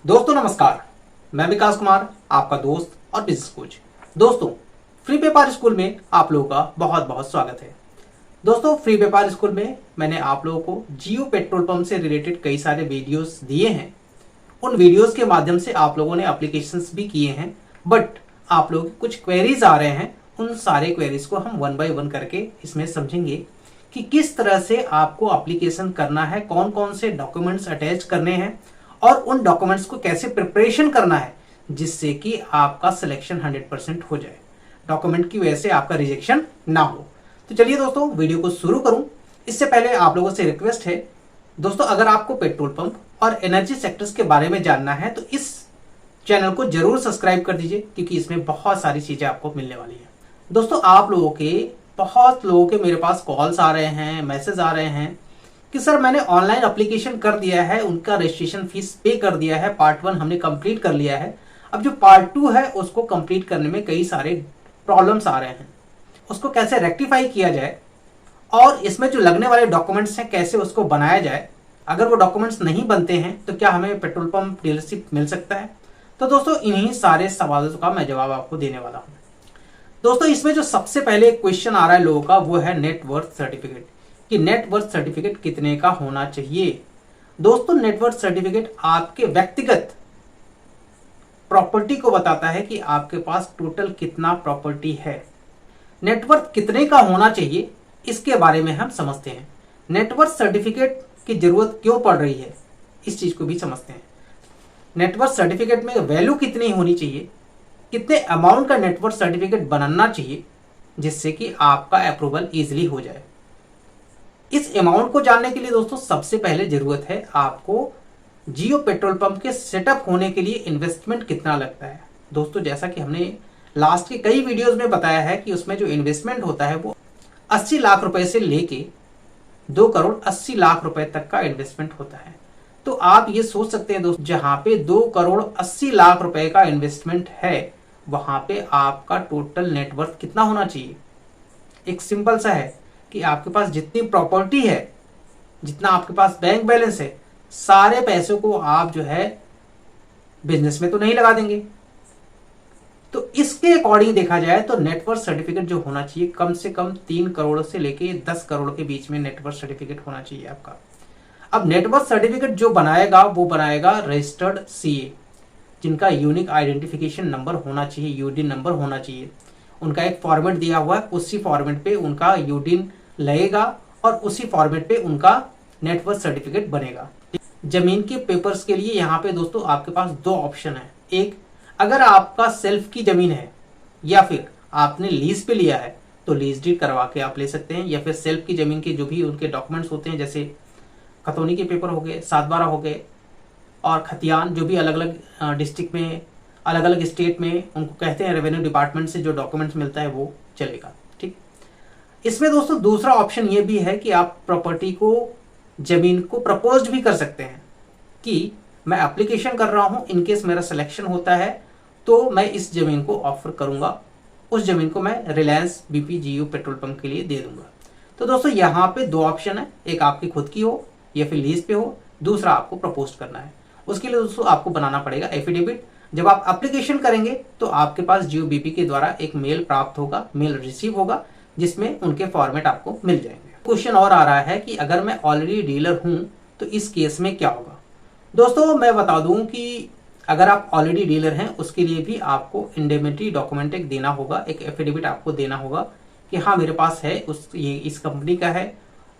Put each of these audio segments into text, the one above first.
दोस्तों नमस्कार, मैं विकास कुमार, आपका दोस्त और बिजनेस कोच। दोस्तों, फ्री व्यापार स्कूल में आप लोगों का बहुत बहुत स्वागत है। दोस्तों, फ्री व्यापार स्कूल में मैंने आप लोगों को जियो पेट्रोल पंप से रिलेटेड कई सारे वीडियोस दिए हैं। उन वीडियोस के माध्यम से आप लोगों ने एप्लीकेशंस भी किए हैं, बट आप लोगों के कुछ क्वेरीज आ रहे हैं। उन सारे क्वेरीज को हम वन बाय वन करके इसमें समझेंगे कि किस तरह से आपको एप्लीकेशन करना है, कौन कौन से डॉक्यूमेंट्स अटैच करने हैं और उन डॉक्यूमेंट्स को कैसे प्रिपरेशन करना है जिससे कि आपका सिलेक्शन 100% हो जाए, डॉक्यूमेंट की वजह से आपका रिजेक्शन ना हो। तो चलिए दोस्तों, वीडियो को शुरू करूं। इससे पहले आप लोगों से रिक्वेस्ट है दोस्तों, अगर आपको पेट्रोल पंप और एनर्जी सेक्टर्स के बारे में जानना है तो इस चैनल को जरूर सब्सक्राइब कर दीजिए, क्योंकि इसमें बहुत सारी चीजें आपको मिलने वाली है। दोस्तों, आप लोगों के बहुत लोगों के मेरे पास कॉल्स आ रहे हैं, मैसेज आ रहे हैं कि सर मैंने ऑनलाइन एप्लीकेशन कर दिया है, उनका रजिस्ट्रेशन फीस पे कर दिया है, पार्ट 1 हमने कंप्लीट कर लिया है, अब जो पार्ट 2 है उसको कंप्लीट करने में कई सारे प्रॉब्लम्स आ रहे हैं, उसको कैसे रेक्टिफाई किया जाए और इसमें जो लगने वाले डॉक्यूमेंट्स हैं कैसे उसको बनाया जाए। अगर वो डॉक्यूमेंट्स नहीं बनते हैं तो क्या हमें पेट्रोल पंप डीलरशिप मिल सकता है? तो दोस्तों, इन्हीं सारे सवालों का मैं जवाब आपको देने वाला हूं। दोस्तों, इसमें जो सबसे पहले क्वेश्चन आ रहा है लोगों का वो है नेटवर्थ सर्टिफिकेट, कि नेटवर्थ सर्टिफिकेट कितने का होना चाहिए। दोस्तों, नेटवर्थ सर्टिफिकेट आपके व्यक्तिगत प्रॉपर्टी को बताता है कि आपके पास टोटल कितना प्रॉपर्टी है। नेटवर्थ कितने का होना चाहिए इसके बारे में हम समझते हैं। नेटवर्थ सर्टिफिकेट की जरूरत क्यों पड़ रही है इस चीज को भी समझते हैं। नेटवर्थ सर्टिफिकेट में वैल्यू कितनी होनी चाहिए, कितने अमाउंट का नेटवर्थ सर्टिफिकेट बनाना चाहिए जिससे कि आपका अप्रूवल इजीली हो जाए। इस अमाउंट को जानने के लिए दोस्तों सबसे पहले जरूरत है आपको जियो पेट्रोल पंप के सेटअप होने के लिए इन्वेस्टमेंट कितना लगता है। दोस्तों, जैसा कि हमने लास्ट के कई वीडियोस में बताया है कि उसमें जो इन्वेस्टमेंट होता है वो 80 लाख रुपए से लेके 2 करोड़ 80 लाख रुपए तक का इन्वेस्टमेंट होता है। तो आप ये सोच सकते हैं दोस्तों, जहां पे 2 करोड़ 80 लाख रुपए का इन्वेस्टमेंट है वहां पे आपका टोटल नेटवर्थ कितना होना चाहिए। एक सिंपल सा है कि आपके पास जितनी प्रॉपर्टी है, जितना आपके पास बैंक बैलेंस है, सारे पैसों को आप जो है बिजनेस में तो नहीं लगा देंगे। तो इसके अकॉर्डिंग देखा जाए तो नेटवर्थ सर्टिफिकेट जो होना चाहिए कम से कम 3 करोड़ से लेके 10 करोड़ के बीच में नेटवर्थ सर्टिफिकेट होना चाहिए आपका। अब नेटवर्थ सर्टिफिकेट जो बनाएगा वो बनाएगा रजिस्टर्ड सीए, जिनका यूनिक आइडेंटिफिकेशन नंबर होना चाहिए, यूडीन नंबर होना चाहिए। उनका एक फॉर्मेट दिया हुआ है, उसी फॉर्मेट पे उनका यूडीन लगेगा और उसी फॉर्मेट पे उनका नेटवर्थ सर्टिफिकेट बनेगा। जमीन के पेपर्स के लिए यहाँ पे दोस्तों आपके पास 2 ऑप्शन है। एक, अगर आपका सेल्फ की जमीन है या फिर आपने लीज पे लिया है तो लीज डीड करवा के आप ले सकते हैं, या फिर सेल्फ की जमीन के जो भी उनके डॉक्यूमेंट्स होते हैं, जैसे खतौनी के पेपर हो गए, 7/12 हो गए और खतियान, जो भी अलग अलग डिस्ट्रिक्ट में, अलग अलग स्टेट में उनको कहते हैं, रेवेन्यू डिपार्टमेंट से जो डॉक्यूमेंट्स मिलता है वो चलेगा। ठीक, इसमें दोस्तों दूसरा ऑप्शन ये भी है कि आप प्रॉपर्टी को, जमीन को प्रपोज भी कर सकते हैं कि मैं एप्लीकेशन कर रहा हूं, इनकेस मेरा सिलेक्शन होता है तो मैं इस जमीन को ऑफर करूंगा, उस जमीन को मैं रिलायंस बीपी जियो पेट्रोल पंप के लिए दे दूंगा। तो दोस्तों यहाँ पे 2 ऑप्शन है, एक आपकी खुद की हो या फिर लीज पे हो, दूसरा आपको प्रपोज करना है। उसके लिए दोस्तों आपको बनाना पड़ेगा एफिडेविट। जब आप एप्लीकेशन करेंगे तो आपके पास जियो बीपी के द्वारा एक मेल प्राप्त होगा, मेल रिसीव होगा, जिसमें उनके फॉर्मेट आपको मिल जाएंगे। क्वेश्चन और आ रहा है कि अगर मैं ऑलरेडी डीलर हूं तो इस केस में क्या होगा। दोस्तों, मैं बता दूं कि अगर आप ऑलरेडी डीलर हैं उसके लिए भी आपको इंडेमिनिटी डॉक्यूमेंट एक देना होगा, एक एफिडेविट आपको देना होगा कि हाँ मेरे पास है, ये इस कंपनी का है,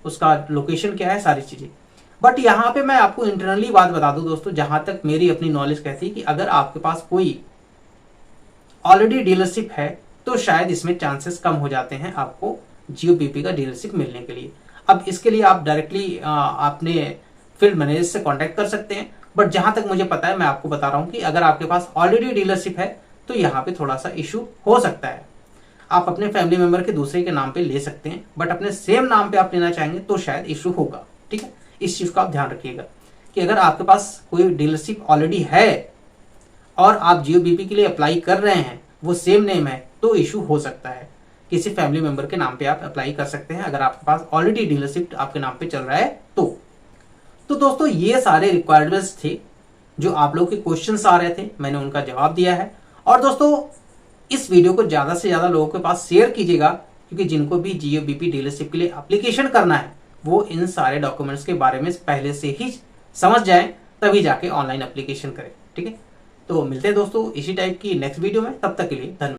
उसका लोकेशन क्या है, सारी चीजें। बट यहाँ पे मैं आपको इंटरनली बात बता दूं दोस्तों, जहां तक मेरी अपनी नॉलेज कहती है कि अगर आपके पास कोई ऑलरेडी डीलरशिप है तो शायद इसमें चांसेस कम हो जाते हैं आपको जियो बीपी का डीलरशिप मिलने के लिए। अब इसके लिए आप डायरेक्टली अपने फील्ड मैनेजर से कांटेक्ट कर सकते हैं, बट जहां तक मुझे पता है मैं आपको बता रहा हूं कि अगर आपके पास ऑलरेडी डीलरशिप है तो यहाँ पे थोड़ा सा इशू हो सकता है। आप अपने फैमिली मेंबर के दूसरे के नाम पे ले सकते हैं, बट अपने सेम नाम पे आप लेना चाहेंगे तो शायद इशू होगा। ठीक है, इस चीज का आप ध्यान रखिएगा कि अगर आपके पास कोई डीलरशिप ऑलरेडी है और आप जियो बीपी के लिए अप्लाई कर रहे हैं, वो सेम नेम है, तो इशू हो सकता है। किसी फैमिली मेंबर के नाम पे आप अप्लाई कर सकते हैं अगर आपके पास ऑलरेडी डीलरशिप आपके नाम पे चल रहा है तो दोस्तों ये सारे रिक्वायरमेंट्स थे जो आप लोगों के क्वेश्चंस आ रहे थे मैंने उनका जवाब दिया है। और दोस्तों इस वीडियो को ज़्यादा से ज़्यादा लोगों के पास शेयर कीजिएगा, क्योंकि जिनको भी जियो बीपी डीलरशिप के लिए एप्लीकेशन करना है वो इन सारे डॉक्यूमेंट्स के बारे में पहले से ही समझ जाएं, तभी जाके ऑनलाइन एप्लीकेशन करें। ठीक है, तो मिलते हैं दोस्तों इसी टाइप की नेक्स्ट वीडियो में, तब तक के लिए धन्यवाद।